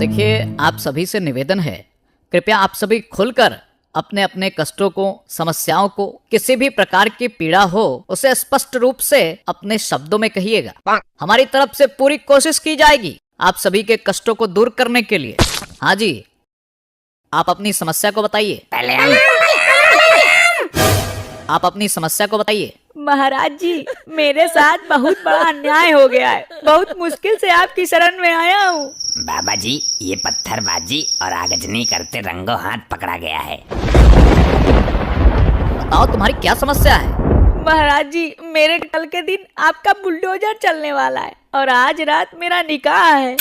देखिए, आप सभी से निवेदन है, कृपया आप सभी खुलकर अपने अपने कष्टों को, समस्याओं को, किसी भी प्रकार की पीड़ा हो उसे स्पष्ट रूप से अपने शब्दों में कहिएगा। हमारी तरफ से पूरी कोशिश की जाएगी आप सभी के कष्टों को दूर करने के लिए। हाँ जी, आप अपनी समस्या को बताइए। आप अपनी समस्या को बताइए। महाराज जी, मेरे साथ बहुत बड़ा अन्याय हो गया है। बहुत मुश्किल से आपकी शरण में आया हूँ। बाबा जी, ये पत्थरबाजी और आगजनी करते रंगों हाथ पकड़ा गया है। बताओ तुम्हारी क्या समस्या है। महाराज जी, मेरे कल के दिन आपका बुलडोजर चलने वाला है और आज रात मेरा निकाह है।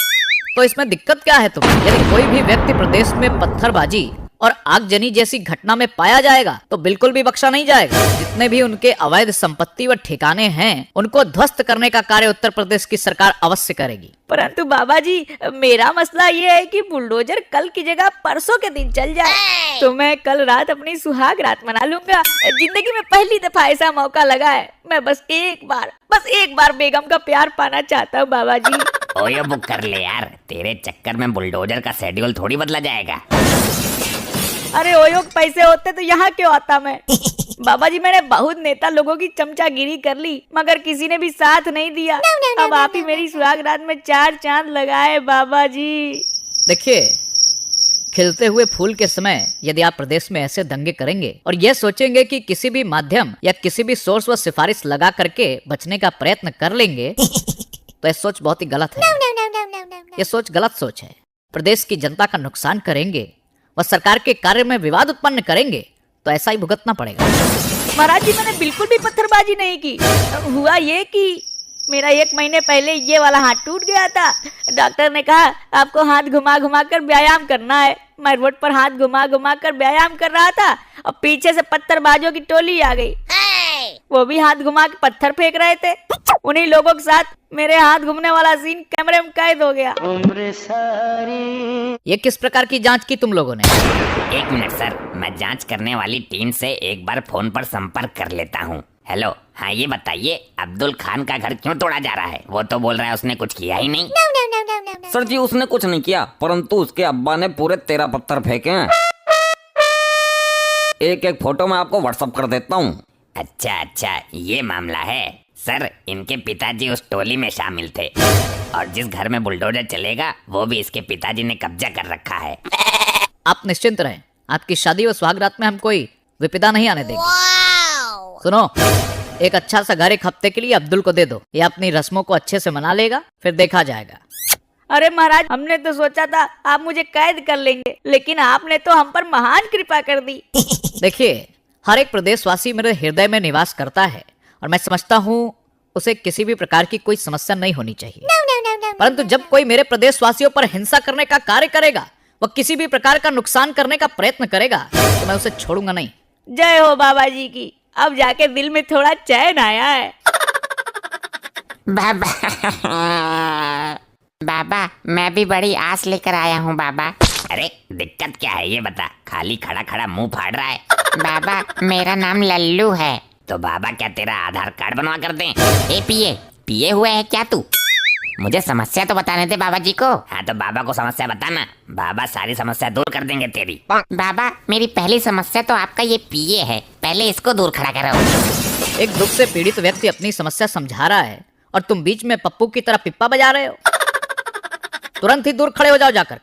तो इसमें दिक्कत क्या है तुम्हें? यदि कोई भी व्यक्ति प्रदेश में पत्थरबाजी और आगजनी जैसी घटना में पाया जाएगा तो बिल्कुल भी बख्शा नहीं जाएगा। जितने भी उनके अवैध संपत्ति व ठिकाने हैं उनको ध्वस्त करने का कार्य उत्तर प्रदेश की सरकार अवश्य करेगी। परंतु बाबा जी, मेरा मसला ये है कि बुलडोजर कल की जगह परसों के दिन चल जाए तो मैं कल रात अपनी सुहाग रात मना लूंगा। जिंदगी में पहली दफा ऐसा मौका लगा है। मैं बस एक बार बेगम का प्यार पाना चाहता हूँ बाबा जी। ओयो बुक कर ले यार, तेरे चक्कर में बुलडोजर का शेड्यूल थोड़ी बदला जाएगा। अरे ओयो, पैसे होते तो यहाँ क्यों आता मैं। बाबा जी, मैंने बहुत नेता लोगों की चमचागिरी कर ली मगर किसी ने भी साथ नहीं दिया। अब आप ही मेरी सुहाग रात में 4 चांद लगाए बाबा जी। देखिए, खिलते हुए फूल के समय यदि आप प्रदेश में ऐसे दंगे करेंगे और यह सोचेंगे कि किसी भी माध्यम या किसी भी सोर्स व सिफारिश लगा करके बचने का प्रयत्न कर लेंगे तो यह सोच बहुत ही गलत है। यह सोच गलत सोच है। प्रदेश की जनता का नुकसान करेंगे व सरकार के कार्य में विवाद उत्पन्न करेंगे तो ऐसा ही भुगतना पड़ेगा। महाराज जी, मैंने बिल्कुल भी पत्थरबाजी नहीं की। हुआ ये कि मेरा 1 महीने पहले ये वाला हाथ टूट गया था। डॉक्टर ने कहा आपको हाथ घुमा घुमा कर व्यायाम करना है। मैं रोड पर हाथ घुमा घुमा कर व्यायाम कर रहा था और पीछे से पत्थरबाजों की टोली आ गई। वो भी हाथ घुमा के पत्थर फेंक रहे थे। उन्हीं लोगों के साथ मेरे हाथ घूमने वाला सीन कैमरे में कैद हो गया। ये किस प्रकार की जांच की तुम लोगों ने? 1 मिनट सर, मैं जांच करने वाली टीम से एक बार फोन पर संपर्क कर लेता हूँ। हेलो, हाँ ये बताइए, अब्दुल खान का घर क्यों तोड़ा जा रहा है? वो तो बोल रहा है उसने कुछ किया ही नहीं। सर जी, उसने कुछ नहीं किया, परंतु उसके अब्बा ने पूरे 13 पत्थर फेंके हैं। एक फोटो मैं आपको व्हाट्सएप कर देता हूँ। अच्छा, ये मामला है। सर, इनके पिताजी उस टोली में शामिल थे और जिस घर में बुलडोजर चलेगा वो भी इसके पिताजी ने कब्जा कर रखा है। आप निश्चिंत रहें, आपकी शादी व सुहागरात में हम कोई विपदा नहीं आने देंगे। सुनो, एक अच्छा सा घर 1 हफ्ते के लिए अब्दुल को दे दो। ये अपनी रस्मों को अच्छे से मना लेगा, फिर देखा जाएगा। अरे महाराज, हमने तो सोचा था आप मुझे कैद कर लेंगे, लेकिन आपने तो हम पर महान कृपा कर दी। देखिए, हर एक प्रदेशवासी मेरे हृदय में निवास करता है और मैं समझता हूँ उसे किसी भी प्रकार की कोई समस्या नहीं होनी चाहिए। परंतु जब कोई मेरे प्रदेशवासियों पर हिंसा करने का कार्य करेगा, वह किसी भी प्रकार का नुकसान करने का प्रयत्न करेगा तो मैं उसे छोड़ूंगा नहीं। जय हो बाबा जी की। अब जाके दिल में थोड़ा चैन आया है। बाबा, मैं भी बड़ी आस लेकर आया हूँ बाबा। अरे दिक्कत क्या है ये बता, खाली खड़ा खड़ा मुंह फाड़ रहा है। बाबा, मेरा नाम लल्लू है। तो बाबा क्या तेरा आधार कार्ड बनवा कर दें? ए पिए हुआ है क्या तू? मुझे समस्या तो बताने दे बाबा जी को। हाँ तो बाबा को समस्या बताना, बाबा सारी समस्या दूर कर देंगे तेरी। बाबा, मेरी पहली समस्या तो आपका ये पिए है, पहले इसको दूर खड़ा करो। एक दुख से पीड़ित व्यक्ति अपनी समस्या समझा रहा है और तुम बीच में पप्पू की तरह पिप्पा बजा रहे हो। तुरंत ही दूर खड़े हो जाओ जाकर।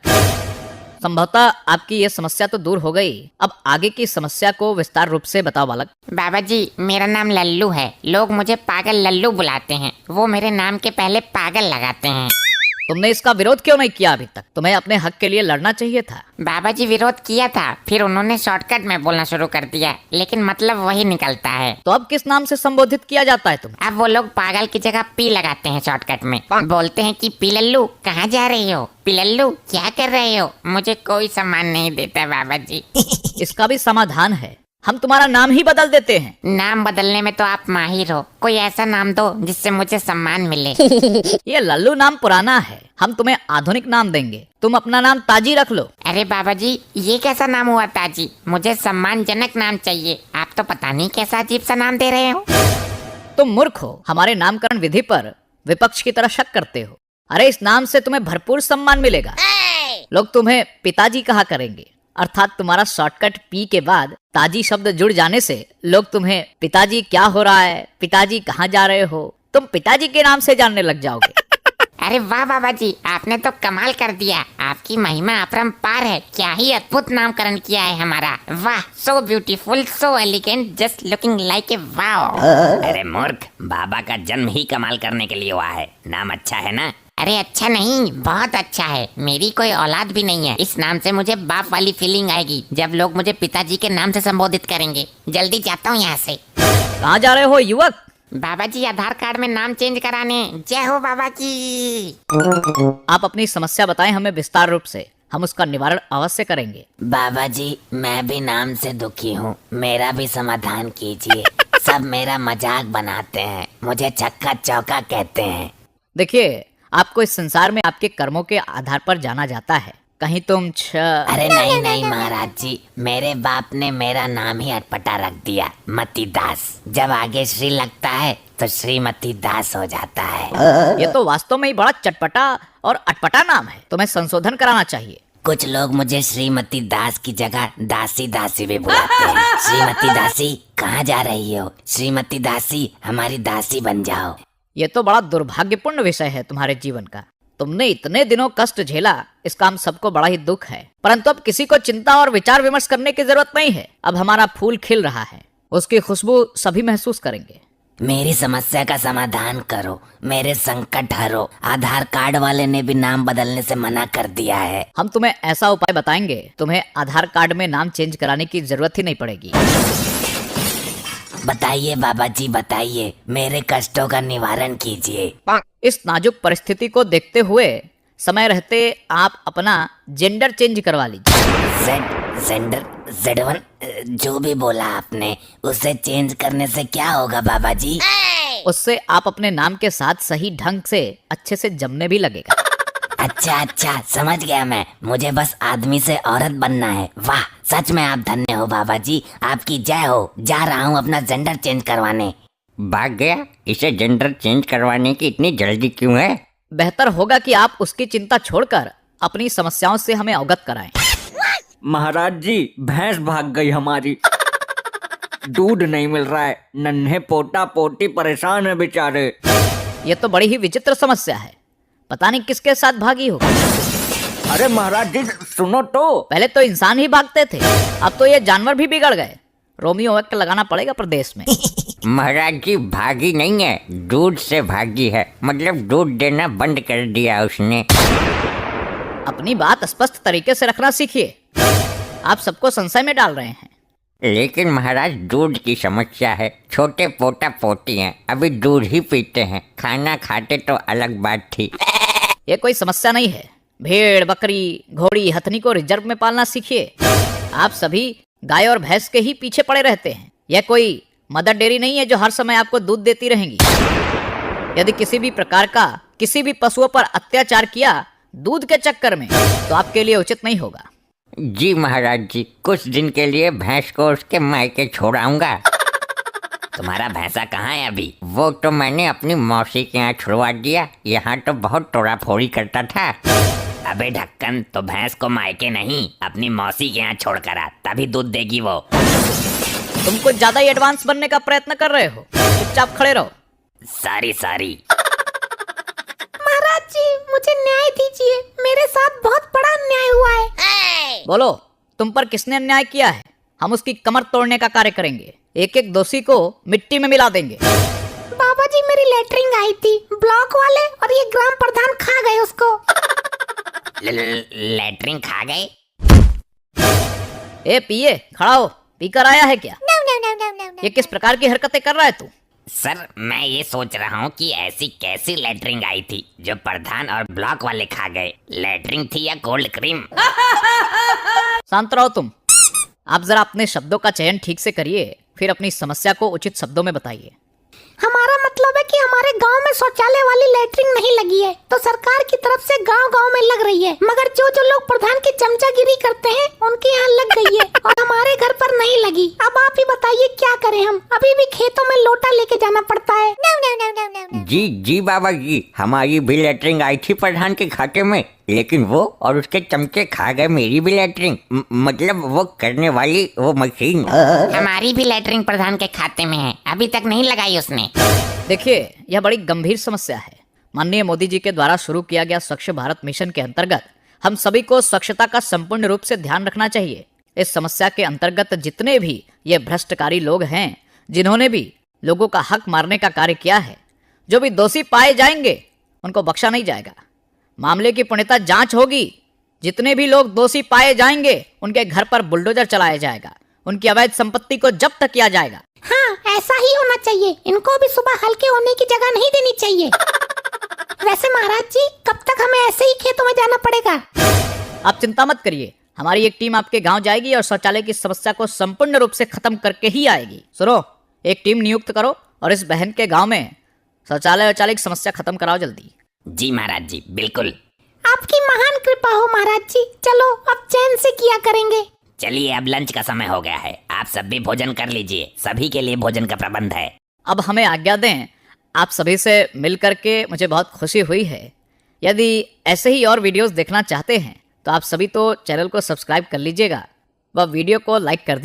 संभवतः आपकी ये समस्या तो दूर हो गई, अब आगे की समस्या को विस्तार रूप से बताओ बालक। बाबा जी, मेरा नाम लल्लू है। लोग मुझे पागल लल्लू बुलाते हैं। वो मेरे नाम के पहले पागल लगाते हैं। तुमने इसका विरोध क्यों नहीं किया अभी तक? तुम्हें अपने हक के लिए लड़ना चाहिए था। बाबा जी, विरोध किया था, फिर उन्होंने शॉर्टकट में बोलना शुरू कर दिया, लेकिन मतलब वही निकलता है। तो अब किस नाम से संबोधित किया जाता है तुम? अब वो लोग पागल की जगह पी लगाते हैं शॉर्टकट में। बोलते हैं कि पी लल्लू कहाँ जा रहे हो, पी लल्लू क्या कर रहे हो। मुझे कोई सम्मान नहीं देता बाबा जी। इसका भी समाधान है, हम तुम्हारा नाम ही बदल देते हैं। नाम बदलने में तो आप माहिर हो, कोई ऐसा नाम दो जिससे मुझे सम्मान मिले। ये लल्लू नाम पुराना है, हम तुम्हें आधुनिक नाम देंगे। तुम अपना नाम ताजी रख लो। अरे बाबा जी, ये कैसा नाम हुआ ताजी? मुझे सम्मानजनक नाम चाहिए। आप तो पता नहीं कैसा अजीब सा नाम दे रहे हो। तुम मूर्ख हो, हमारे नामकरण विधि पर विपक्ष की तरह शक करते हो। अरे इस नाम से तुम्हें भरपूर सम्मान मिलेगा। लोग तुम्हें पिताजी कहा करेंगे। अर्थात तुम्हारा शॉर्टकट पी के बाद ताजी शब्द जुड़ जाने से लोग तुम्हें पिताजी क्या हो रहा है, पिताजी कहाँ जा रहे हो, तुम पिताजी के नाम से जानने लग जाओगे। अरे वाह बाबा जी, आपने तो कमाल कर दिया। आपकी महिमा अपरंपार है। क्या ही अद्भुत नामकरण किया है हमारा। वाह, so beautiful, so elegant, just looking like a wow. अरे मूर्ख, बाबा का जन्म ही कमाल करने के लिए हुआ है। नाम अच्छा है ना? अरे अच्छा नहीं, बहुत अच्छा है। मेरी कोई औलाद भी नहीं है। इस नाम से मुझे बाप वाली फीलिंग आएगी जब लोग मुझे पिताजी के नाम से संबोधित करेंगे। जल्दी जाता हूँ यहाँ से। कहाँ जा रहे हो युवक? बाबा जी, आधार कार्ड में नाम चेंज कराने। जय हो बाबा की। आप अपनी समस्या बताएं हमें विस्तार रूप से, हम उसका निवारण अवश्य करेंगे। बाबा जी, मैं भी नाम से दुखी हूँ, मेरा भी समाधान कीजिए। सब मेरा मजाक बनाते हैं, मुझे चक्का चौका कहते हैं। देखिए, आपको इस संसार में आपके कर्मों के आधार पर जाना जाता है। कहीं तुम अरे नहीं नहीं महाराज जी, मेरे बाप ने मेरा नाम ही अटपटा रख दिया, मती दास। जब आगे श्री लगता है तो श्रीमती दास हो जाता है। ये तो वास्तव में ही बड़ा चटपटा और अटपटा नाम है, तुम्हें संशोधन कराना चाहिए। कुछ लोग मुझे श्रीमती दास की जगह दासी दासी भी बुलाते हैं। श्रीमती दासी कहाँ जा रही हो? श्रीमती दासी हमारी दासी बन जाओ। ये तो बड़ा दुर्भाग्यपूर्ण विषय है तुम्हारे जीवन का। तुमने इतने दिनों कष्ट झेला, इसका हम सबको बड़ा ही दुख है। परंतु अब किसी को चिंता और विचार विमर्श करने की जरूरत नहीं है। अब हमारा फूल खिल रहा है, उसकी खुशबू सभी महसूस करेंगे। मेरी समस्या का समाधान करो, मेरे संकट हरो। आधार कार्ड वाले ने भी नाम बदलने से मना कर दिया है। हम तुम्हें ऐसा उपाय बताएंगे, तुम्हें आधार कार्ड में नाम चेंज कराने की जरूरत ही नहीं पड़ेगी। बताइए बाबा जी, बताइए, मेरे कष्टों का निवारण कीजिए। इस नाजुक परिस्थिति को देखते हुए समय रहते आप अपना जेंडर चेंज करवा लीजिए। जेंडर Z1 जो भी बोला आपने, उसे चेंज करने से क्या होगा बाबा जी? उससे आप अपने नाम के साथ सही ढंग से अच्छे से जमने भी लगेगा। अच्छा अच्छा, समझ गया मैं। मुझे बस आदमी से औरत बनना है। वाह, सच में आप धन्य हो बाबा जी, आपकी जय हो। जा रहा हूँ अपना जेंडर चेंज करवाने। भाग गया? इसे जेंडर चेंज करवाने की इतनी जल्दी क्यों है? बेहतर होगा कि आप उसकी चिंता छोड़कर अपनी समस्याओं से हमें अवगत कराएं। महाराज जी, भैंस भाग गई हमारी। दूध नहीं मिल रहा है, नन्हे पोटा पोटी परेशान है बेचारे। ये तो बड़ी ही विचित्र समस्या है, पता नहीं किसके साथ भागी हो। अरे महाराज जी सुनो तो। पहले तो इंसान ही भागते थे, अब तो ये जानवर भी बिगड़ गए। रोमियो एक्ट लगाना पड़ेगा प्रदेश में। महाराज जी भागी नहीं है, दूध से भागी है। मतलब दूध देना बंद कर दिया उसने। अपनी बात स्पष्ट तरीके से रखना सीखिए, आप सबको संशय में डाल रहे हैं। लेकिन महाराज दूध की समस्या है, छोटे पोटा पोती हैं, अभी दूध ही पीते हैं। खाना खाते तो अलग बात थी। ये कोई समस्या नहीं है। भेड़, बकरी, घोड़ी, हथनी को रिजर्व में पालना सीखिए। आप सभी गाय और भैंस के ही पीछे पड़े रहते हैं। यह कोई मदर डेयरी नहीं है जो हर समय आपको दूध देती रहेंगी। यदि किसी भी प्रकार का किसी भी पशुओं पर अत्याचार किया दूध के चक्कर में, तो आपके लिए उचित नहीं होगा। जी महाराज जी, कुछ दिन के लिए भैंस को उसके मायके छोड़ाऊंगा। तुम्हारा भैंसा कहाँ है अभी? वो तो मैंने अपनी मौसी के यहाँ छुड़वा दिया। यहाँ तो बहुत तोड़ा फोड़ी करता था। अबे ढक्कन, तो भैंस को मायके नहीं अपनी मौसी के यहाँ छोड़ कर आ, तभी दूध देगी वो। तुम कुछ ज्यादा ही एडवांस बनने का प्रयत्न कर रहे हो, चुपचाप खड़े रहो। सारी महाराज जी, मुझे न्याय दीजिए, मेरे साथ बहुत बड़ा अन्याय हुआ है। बोलो, तुम पर किसने अन्याय किया है? हम उसकी कमर तोड़ने का कार्य करेंगे, एक एक दोषी को मिट्टी में मिला देंगे। बाबा जी, मेरी लेटरिंग आई थी, ब्लॉक वाले और ये ग्राम प्रधान खा गए उसको। लेटरिन खा गए? ए पिए, खड़ा हो, पीकर आया है क्या? No. ये किस प्रकार की हरकतें कर रहा है तू? सर, मैं ये सोच रहा हूँ कि ऐसी कैसी लेटरिन आई थी जो प्रधान और ब्लॉक वाले खा गए। लेटरिन थी या कोल्ड क्रीम? शांत रहो तुम। आप जरा अपने शब्दों का चयन ठीक से करिए, फिर अपनी समस्या को उचित शब्दों में बताइए। हमारा मतलब है कि हमारे गांव में शौचालय वाली लेटरिन नहीं लगी है, तो सरकार की तरफ से गांव-गांव में लग रही है। मगर जो लोग प्रधान की चमचागिरी करते हैं, उनके यहाँ लग गई है और हमारे घर पर नहीं लगी। अब आप ही बताइए क्या करें हम? अभी भी खेतों में लोटा लेके जाना पड़ता है। No. जी बाबा जी, हमारी भी लेटरिन आई थी प्रधान के खाते में, लेकिन वो और उसके चमचे खा गए मेरी भी लैट्रिन, मतलब वो करने वाली वो मशीन। हमारी भी लैटरिन प्रधान के खाते में है, अभी तक नहीं लगाई उसने। देखिए, यह बड़ी गंभीर समस्या है। माननीय मोदी जी के द्वारा शुरू किया गया स्वच्छ भारत मिशन के अंतर्गत हम सभी को स्वच्छता का संपूर्ण रूप से ध्यान रखना चाहिए। इस समस्या के अंतर्गत जितने भी ये भ्रष्टकारी लोग हैं, जिन्होंने भी लोगों का हक मारने का कार्य किया है, जो भी दोषी पाए जाएंगे उनको बख्शा नहीं जाएगा। मामले की पूर्णतः जांच होगी। जितने भी लोग दोषी पाए जाएंगे उनके घर पर बुलडोजर चलाया जाएगा, उनकी अवैध संपत्ति को जब्त किया जाएगा। हाँ, ऐसा ही होना चाहिए। इनको भी सुबह हल्के होने की जगह नहीं देनी चाहिए। वैसे महाराज जी, कब तक हमें ऐसे ही खेतों में जाना पड़ेगा? आप चिंता मत करिए, हमारी एक टीम आपके गांव जाएगी और शौचालय की समस्या को संपूर्ण रूप से खत्म करके ही आएगी। सुनो, एक टीम नियुक्त करो और इस बहन के गांव में शौचालय की समस्या खत्म कराओ जल्दी। जी महाराज जी, बिल्कुल। आपकी महान कृपा हो महाराज जी। चलो अब चैन से किया करेंगे। चलिए, अब लंच का समय हो गया है, आप सब भी भोजन कर लीजिए, सभी के लिए भोजन का प्रबंध है। अब हमें आज्ञा दें। आप सभी से मिल करके मुझे बहुत खुशी हुई है। यदि ऐसे ही और वीडियोस देखना चाहते हैं तो आप सभी तो चैनल को सब्सक्राइब कर लीजिएगा व वीडियो को लाइक कर